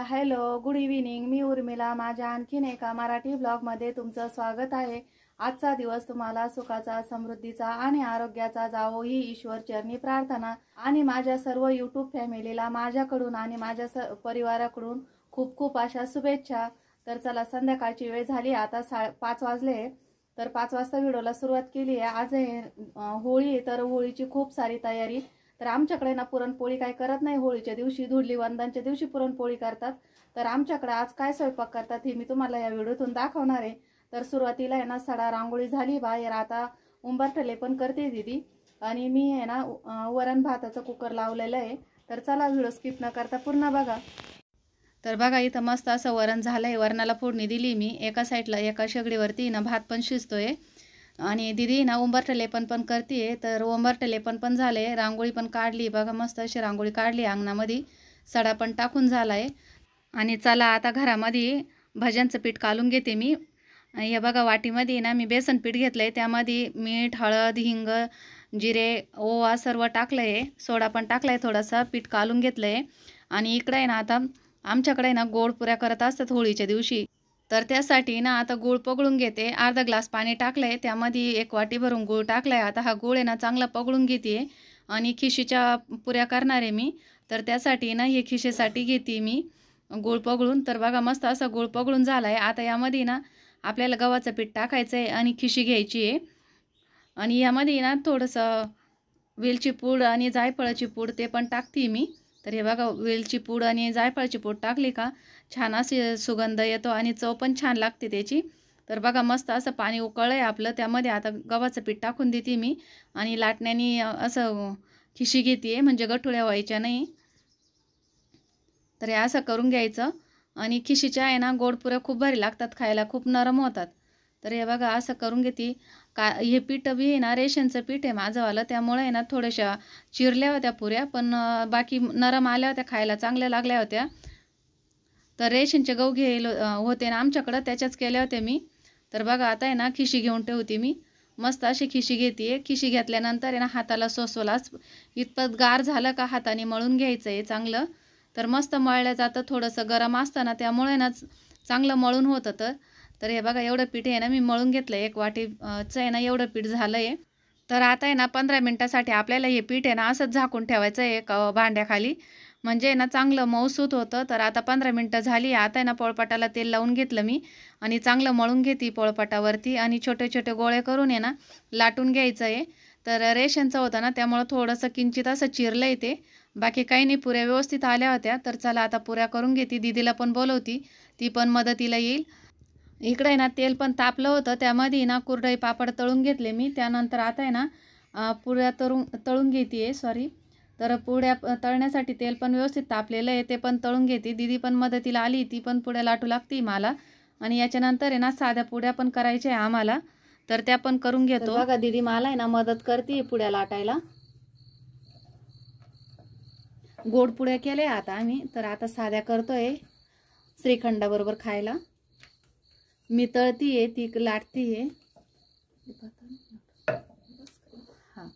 Hello good evening. मी उर्मिला माझ्या आणखीन एका मराठी ब्लॉगमध्ये तुमचं स्वागत आहे। आजचा दिवस तुम्हाला सुखाचा, समृद्धीचा आणि आरोग्याचा जावो ही ईश्वर चरणी प्रार्थना आणि माझ्या सर्व यूट्यूब फॅमिलीला माझ्याकडून आणि माझ्या परिवाराकडून खूप खूप अशा शुभेच्छा। तर चला, संध्याकाळची वेळ झाली, आता 5:30 वाजले। तर 5 वाजता व्हिडिओला सुरुवात केली आहे। आज होळी, तर होळीची खूप सारी तयारी। तर आमच्याकडे ना पुरणपोळी काय करत नाही होळीच्या दिवशी, धुलीवंदनच्या दिवशी पुरणपोळी करतात। तर आमच्याकडे आज काय स्वयंपाक करतात हे मी तुम्हाला या व्हिडिओतून दाखवणार आहे। तर सुरुवातीला आहे ना सडा रांगोळी झाली बाहेर, आता उंबरठे पण करते दीदी, आणि मी आहे ना वरण भाताचं कुकर लावलेलं आहे। तर चला, व्हिडिओ स्किप न करता पूर्ण बघा। तर बघा, इथं मस्त असं वरण झालंय। वरणाला फोडणी दिली मी, एका साईडला एका शेगडीवरती ना भात पण शिजतोय, आणि दीदी ना उंबरठे पण करते। तर उंबरठे पण झाले, रांगोळी पण काढली बघा, मस्त अशी रांगोळी काढली अंगणामध्ये, सडा पण टाकून झालाय। आणि चला आता घरामध्ये भज्यांचं पीठ कालून घेते मी। हे बघा, वाटीमध्ये ना मी बेसन पीठ घेतलंय, त्यामध्ये मीठ, हळद, हिंग, जिरे, ओवा सर्व टाकलंय, सोडा पण टाकलाय थोडासा, पीठ कालून घेतलंय। आणि इकडे आहे ना आता आमच्याकडे ना गोड पुऱ्या करत असतात होळीच्या दिवशी। तर त्यासाठी ना आता गूळ पगळून घेते, अर्धा ग्लास पाणी टाकलंय, त्यामध्ये 1 वाटी भरून गूळ टाकलाय। आता हा गूळ आहे ना चांगला पगळून घेते, आणि खिशीच्या पुऱ्या करणार आहे मी। तर त्यासाठी ना हे खिशीसाठी घेते मी गूळ पगळून। तर बघा, मस्त असा गूळ पगळून झालाय। आता यामध्ये ना आपल्याला गव्हाचं पीठ टाकायचं आहे आणि खिशी घ्यायची आहे, आणि यामध्ये ना थोडंसं वेलची पूड आणि जायफळाची पूड ते पण टाकते मी। तर हे बघा, वेलची पूड आणि जायफळाची पूड टाकली का छान असे सुगंध येतो आणि चव पण छान लागते त्याची। तर बघा, मस्त असं पाणी उकळलंय आपलं, त्यामध्ये आता गव्हाचं पीठ टाकून देते मी, आणि लाटण्याने असं खिशी घेते, म्हणजे गठुळ्या व्हायच्या नाही। तर हे असं करून घ्यायचं, आणि खिशीच्या आहे ना गोड पुऱ्या खूप भारी लागतात खायला, खूप नरम होतात। तर हे बघा, असं करून घेते का। हे पीठ बी आहे ना रेशनचं पीठ आहे माझंवालं, त्यामुळे आहे ना थोड्याशा चिरल्या होत्या पुऱ्या, पण बाकी नरम आल्या होत्या, खायला चांगल्या लागल्या होत्या। तर रेशनचे गहू होते ना आमच्याकडं, त्याच्याच केल्या होत्या मी। तर बघा, आता आहे ना खिशी घेऊन ठेवते मी, मस्त अशी खिशी घेते। खिशी घेतल्यानंतर आहे ना हाताला सोसवलाच इतपत गार झालं का हाताने मळून घ्यायचं आहे चांगलं। तर मस्त मळलं जातं, थोडंसं गरम असतं ना, त्यामुळे ना चांगलं मळून होतं। तर हे बघा, एवढं पीठ आहे ना मी मळून घेतलं, 1 वाटीचं आहे ना एवढं पीठ झालं आहे। तर आता आहे ना 15 मिनटासाठी आपल्याला हे पीठ आहे ना असंच झाकून ठेवायचं आहे एक भांड्याखाली, म्हणजे ना चांगलं मऊसूत होतं। तर आता 15 मिनटं झाली। आता आहे ना पोळपाटाला तेल लावून घेतलं मी, आणि चांगलं मळून घेते पोळपाटावरती, आणि छोटे छोटे गोळे करून आहे ना लाटून घ्यायचं आहे। तर रेशनचं होतं ना, त्यामुळं थोडंसं किंचित असं चिरलं आहे ते, बाकी काही नाही, पुऱ्या व्यवस्थित आल्या होत्या। तर चला, आता पुऱ्या करून घेते, दीदीला पण बोलवती, ती पण मदतीला येईल। इकडे ना तेल पण तापलं होतं, त्यामध्ये ना कुरडई पापड तळून घेतले मी। त्यानंतर आता आहे ना पुऱ्या तळून घेते सॉरी। तर पुऱ्या तळण्यासाठी तेल पण व्यवस्थित तापलेलं आहे, ते पण तळून घेते। दीदी पण मदतीला आली, ती पण पुऱ्या लाटू लागते मला, आणि याच्यानंतर आहे ना साध्या पुऱ्या पण करायच्या आहे आम्हाला, तर त्या पण करून घेतो। बघा, दीदी मला आहे ना मदत करते पुऱ्या लाटायला। गोड पुऱ्या केल्या आता आम्ही, तर आता साध्या करतोय श्रीखंडाबरोबर खायला। मी तळतीये, ती लाटतीये। हां,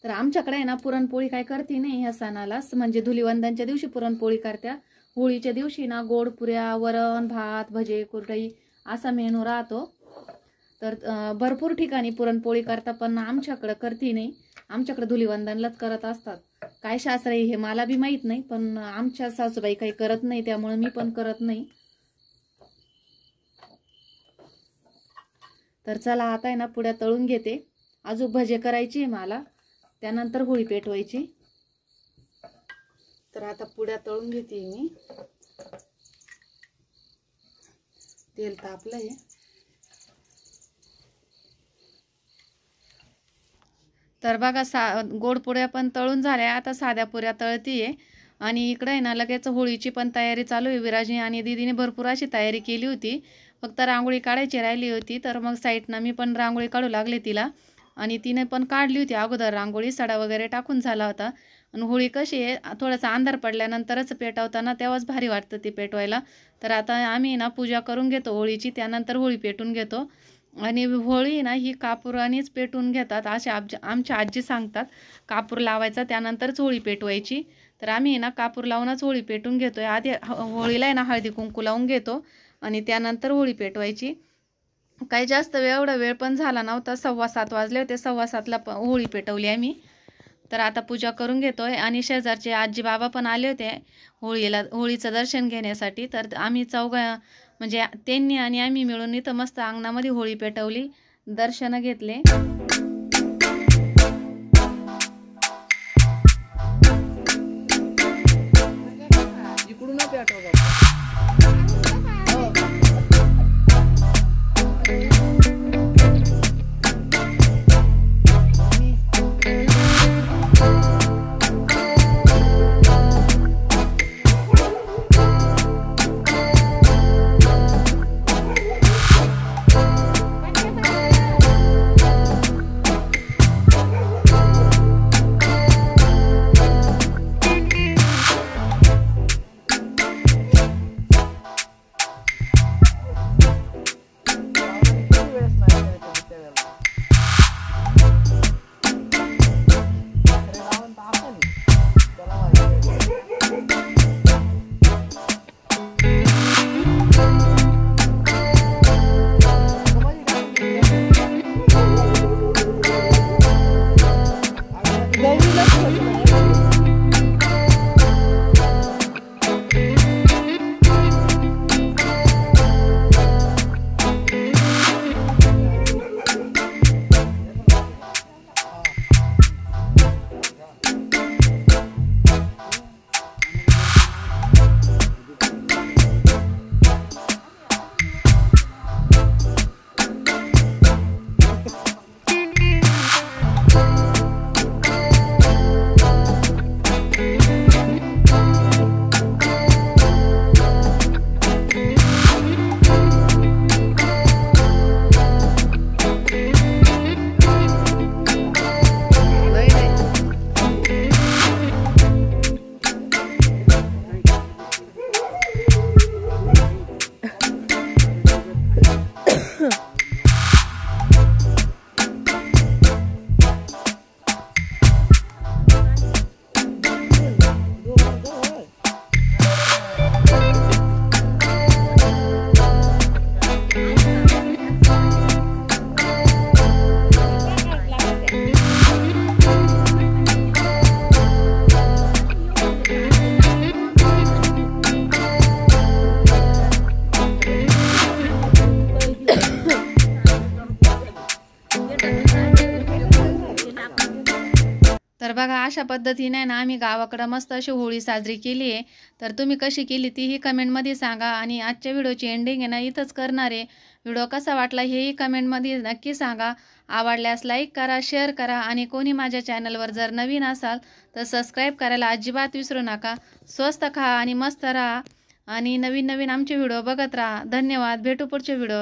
तर आमच्याकडे आहे ना पुरणपोळी काय करते नाही ह्या सणाला, म्हणजे धुलीवंदनच्या दिवशी पुरणपोळी करत्या। होळीच्या दिवशी ना गोड पुऱ्या, वरण भात, भजे, कुरडई असा मेनू राहतो। तर भरपूर ठिकाणी पुरणपोळी करता, पण आमच्याकडे करते नाही, आमच्याकडे धुलीवंदनलाच करत असतात। काय शास्त्र आहे हे मला बी माहीत नाही, पण आमच्या सासूबाई काही करत नाही, त्यामुळे मी पण करत नाही। तर चला, आता आहे ना पुड्या तळून घेते, अजून भजे करायची मला, त्यानंतर होळी पेटवायची। तर आता पुड्या तळून घेते मी, तेल तापलंय। तर बघा, गोड पुऱ्या पण तळून झाल्या, आता साध्या पुऱ्या तळतीये। आणि इकडे आहे ना लगेच होळीची पण तयारी चालू आहे। विराजने आणि दीदीने भरपूर अशी तयारी केली होती, फक्त रांगोळी काढायची राहिली होती। तर मग साईडनं मी पण रांगोळी काढू लागले तिला, आणि तिने पण काढली होती अगोदर रांगोळी, सडा वगैरे टाकून झाला होता। आणि होळी कशी आहे, थोडासा अंधार पडल्यानंतरच पेटवताना तेव्हाच भारी वाटतं ती पेटवायला। तर आता आम्ही ना पूजा करून घेतो होळीची, त्यानंतर होळी पेटून घेतो। आणि होळी ना ही कापुरानेच पेटून घेतात असे आमच्या आजी सांगतात. कापूर लावायचा त्यानंतरच होळी पेटवायची. तर आम्ही ना कापूर लावूनच होळी पेटून घेतोय. आधी होळीला आहे ना हळदी कुंकू लावून घेतो आणि त्यानंतर होळी पेटवायची. काही जास्त एवढा वेळ पण झाला नव्हता, 7:15 वाजले होते. 7:15ला होळी पेटवली आम्ही. तर आता पूजा करून घेतोय आणि शेजारचे आजी बाबा पण आले होते होळीचं दर्शन घेण्यासाठी. तर आम्ही म्हणजे त्यांनी आणि आम्ही मिळून इथं मस्त अंगणामध्ये होळी पेटवली, दर्शन घेतले. इकडून तर बघा अशा पद्धतीने ना आम्ही गावाकडं मस्त अशी होळी साजरी केली आहे. तर तुम्ही कशी केली तीही कमेंटमध्ये सांगा. आणि आजच्या व्हिडिओची एंडिंग आहे ना इथंच करणार आहे. व्हिडिओ कसा वाटला हेही कमेंटमध्ये नक्की सांगा. आवडल्यास लाईक करा, शेअर करा आणि कोणी माझ्या चॅनलवर जर नवीन असाल तर सबस्क्राईब करायला अजिबात विसरू नका. स्वस्त खा आणि मस्त राहा आणि नवीन नवीन आमचे व्हिडिओ बघत राहा. धन्यवाद. भेटू पुढच्या व्हिडिओ.